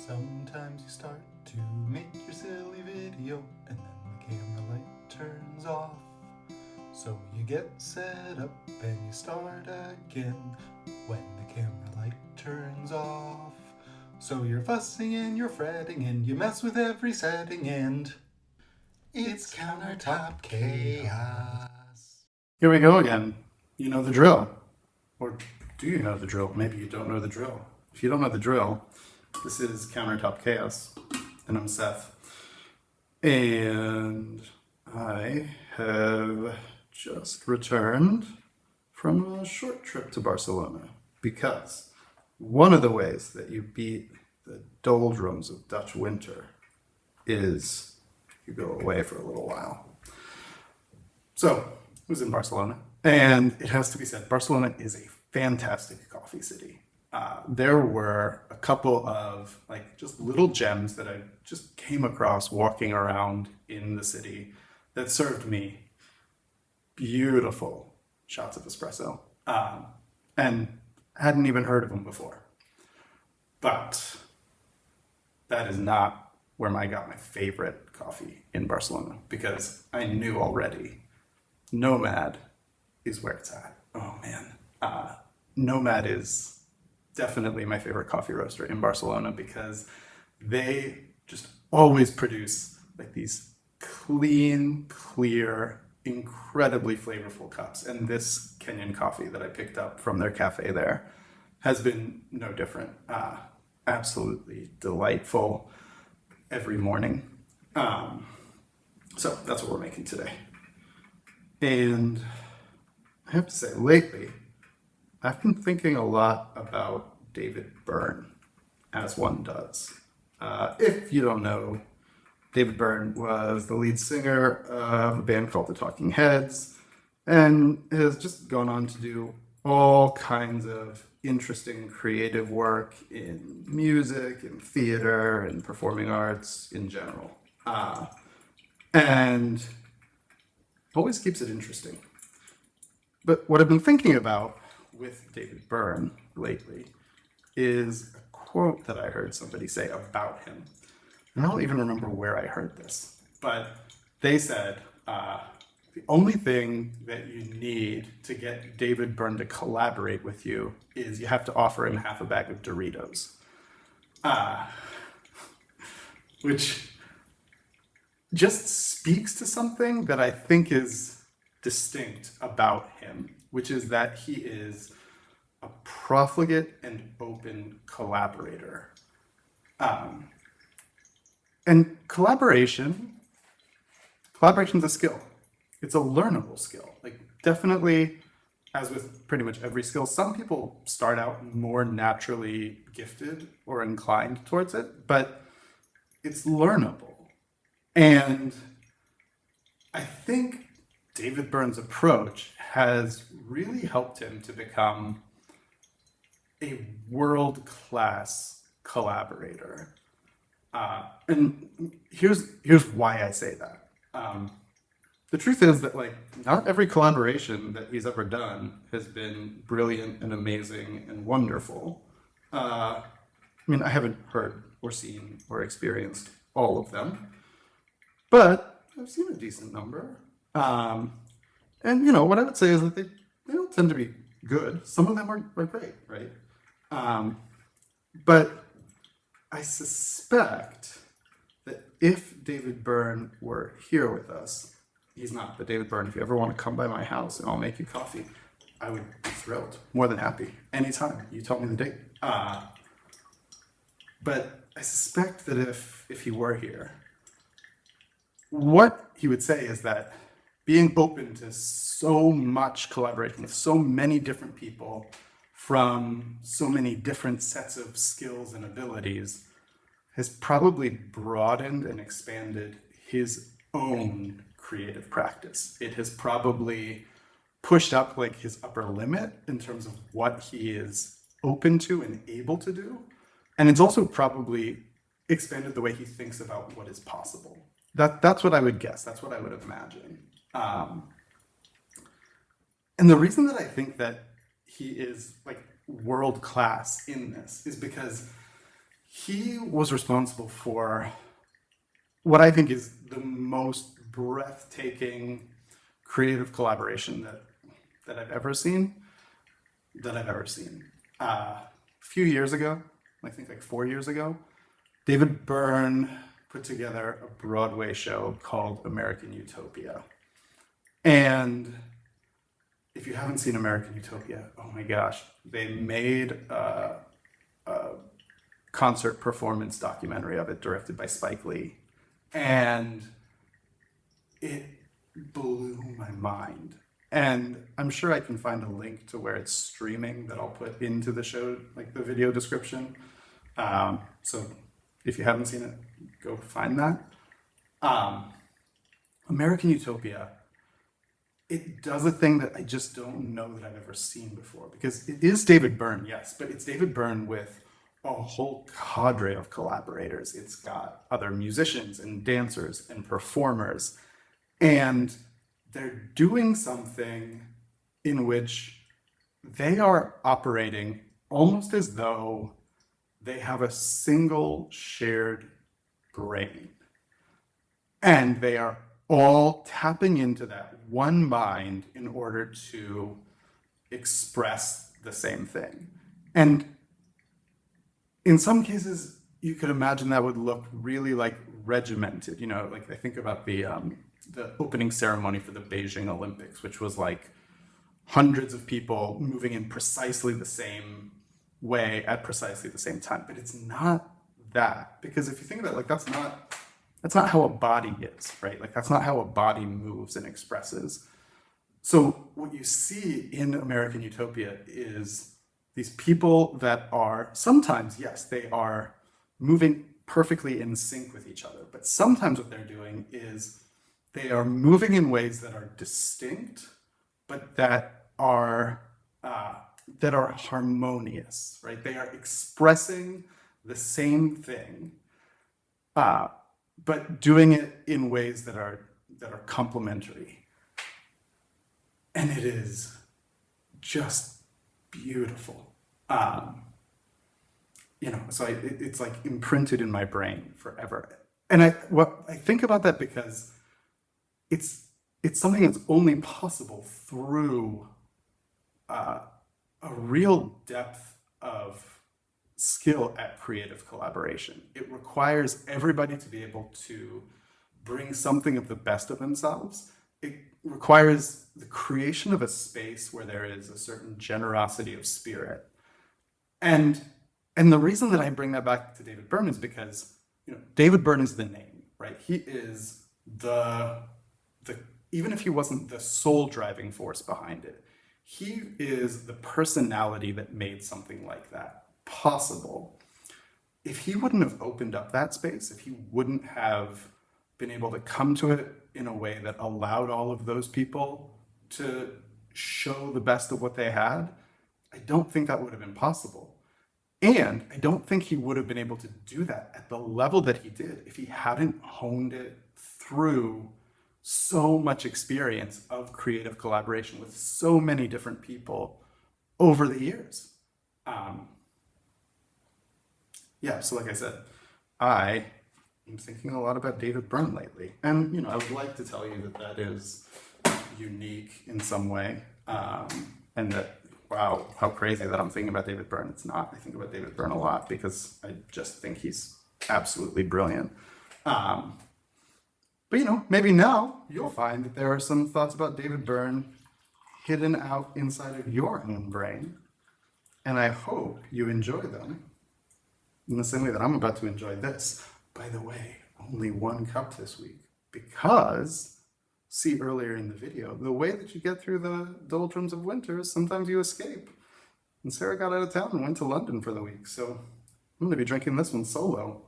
Sometimes you start to make your silly video and then the camera light turns off. So you get set up and you start again when the camera light turns off. So you're fussing and you're fretting and you mess with every setting and it's countertop chaos. Here we go again. You know the drill. Or do you know the drill? Maybe you don't know the drill. If you don't know the drill, this is Countertop Chaos, and I'm Seth. And I have just returned from a short trip to Barcelona because one of the ways that you beat the doldrums of Dutch winter is you go away for a little while. So I was in Barcelona, and it has to be said, Barcelona is a fantastic coffee city. There were a couple of just little gems that I just came across walking around in the city that served me beautiful shots of espresso, and hadn't even heard of them before. But that is not where I got my favorite coffee in Barcelona, because I knew already Nomad is where it's at. Oh man. Nomad is definitely my favorite coffee roaster in Barcelona because they just always produce these clean, clear, incredibly flavorful cups. And this Kenyan coffee that I picked up from their cafe there has been no different. Absolutely delightful every morning. So that's what we're making today. And I have to say, lately, I've been thinking a lot about David Byrne, as one does. If you don't know, David Byrne was the lead singer of a band called the Talking Heads, and has just gone on to do all kinds of interesting creative work in music, in theater, and performing arts in general. And always keeps it interesting. But what I've been thinking about with David Byrne lately is a quote that I heard somebody say about him. And I don't even remember where I heard this, but they said, the only thing that you need to get David Byrne to collaborate with you is you have to offer him half a bag of Doritos. Which just speaks to something that I think is distinct about him, which is that he is a profligate and open collaborator. And collaboration's a skill. It's a learnable skill. Definitely, as with pretty much every skill, some people start out more naturally gifted or inclined towards it, but it's learnable. And I think David Byrne's approach has really helped him to become a world-class collaborator. And here's why I say that. The truth is that not every collaboration that he's ever done has been brilliant and amazing and wonderful. I haven't heard or seen or experienced all of them, but I've seen a decent number. And what I would say is that they don't tend to be good. Some of them are great, right? But I suspect that if David Byrne were here with us, he's not, but David Byrne, if you ever want to come by my house and I'll make you coffee, I would be thrilled, more than happy, anytime. You tell me the date. But I suspect that if he were here, what he would say is that being open to so much collaboration with so many different people from so many different sets of skills and abilities has probably broadened and expanded his own creative practice. It has probably pushed up his upper limit in terms of what he is open to and able to do. And it's also probably expanded the way he thinks about what is possible. That's what I would guess. That's what I would imagine. And the reason that I think that he is world class in this is because he was responsible for what I think is the most breathtaking creative collaboration that I've ever seen. A few years ago, I think like 4 years ago, David Byrne put together a Broadway show called American Utopia. And if you haven't seen American Utopia, oh my gosh, they made a concert performance documentary of it directed by Spike Lee. And it blew my mind. And I'm sure I can find a link to where it's streaming that I'll put into the show, like the video description. So if you haven't seen it, go find that. American Utopia, it does a thing that I just don't know that I've ever seen before, because it is David Byrne, yes, but it's David Byrne with a whole cadre of collaborators. It's got other musicians and dancers and performers, and they're doing something in which they are operating almost as though they have a single shared brain. And they are all tapping into that one mind in order to express the same thing. And in some cases, you could imagine that would look really like regimented. You know, like I think about the opening ceremony for the Beijing Olympics, which was like hundreds of people moving in precisely the same way at precisely the same time. But it's not that, because if you think about it, like that's not how a body is, right? Like that's not how a body moves and expresses. So what you see in American Utopia is these people that are sometimes, yes, they are moving perfectly in sync with each other, but sometimes what they're doing is they are moving in ways that are distinct, but that are harmonious, right? They are expressing the same thing, but doing it in ways that are complementary. And it is just beautiful. So it's like imprinted in my brain forever. And I think about that because it's something that's only possible through a real depth of skill at creative collaboration. It requires everybody to be able to bring something of the best of themselves. It requires the creation of a space where there is a certain generosity of spirit. And the reason that I bring that back to David Byrne is because, David Byrne is the name, right? He is the even if he wasn't the sole driving force behind it, he is the personality that made something like that possible. If he wouldn't have opened up that space, if he wouldn't have been able to come to it in a way that allowed all of those people to show the best of what they had, I don't think that would have been possible. And I don't think he would have been able to do that at the level that he did if he hadn't honed it through so much experience of creative collaboration with so many different people over the years. So like I said, I am thinking a lot about David Byrne lately. And, I would like to tell you that is unique in some way. And that, wow, how crazy that I'm thinking about David Byrne. It's not. I think about David Byrne a lot because I just think he's absolutely brilliant. But maybe now you'll find that there are some thoughts about David Byrne hidden out inside of your own brain. And I hope you enjoy them in the same way that I'm about to enjoy this. By the way, only 1 cup this week because, see earlier in the video, the way that you get through the doldrums of winter is sometimes you escape. And Sarah got out of town and went to London for the week. So I'm going to be drinking this one solo.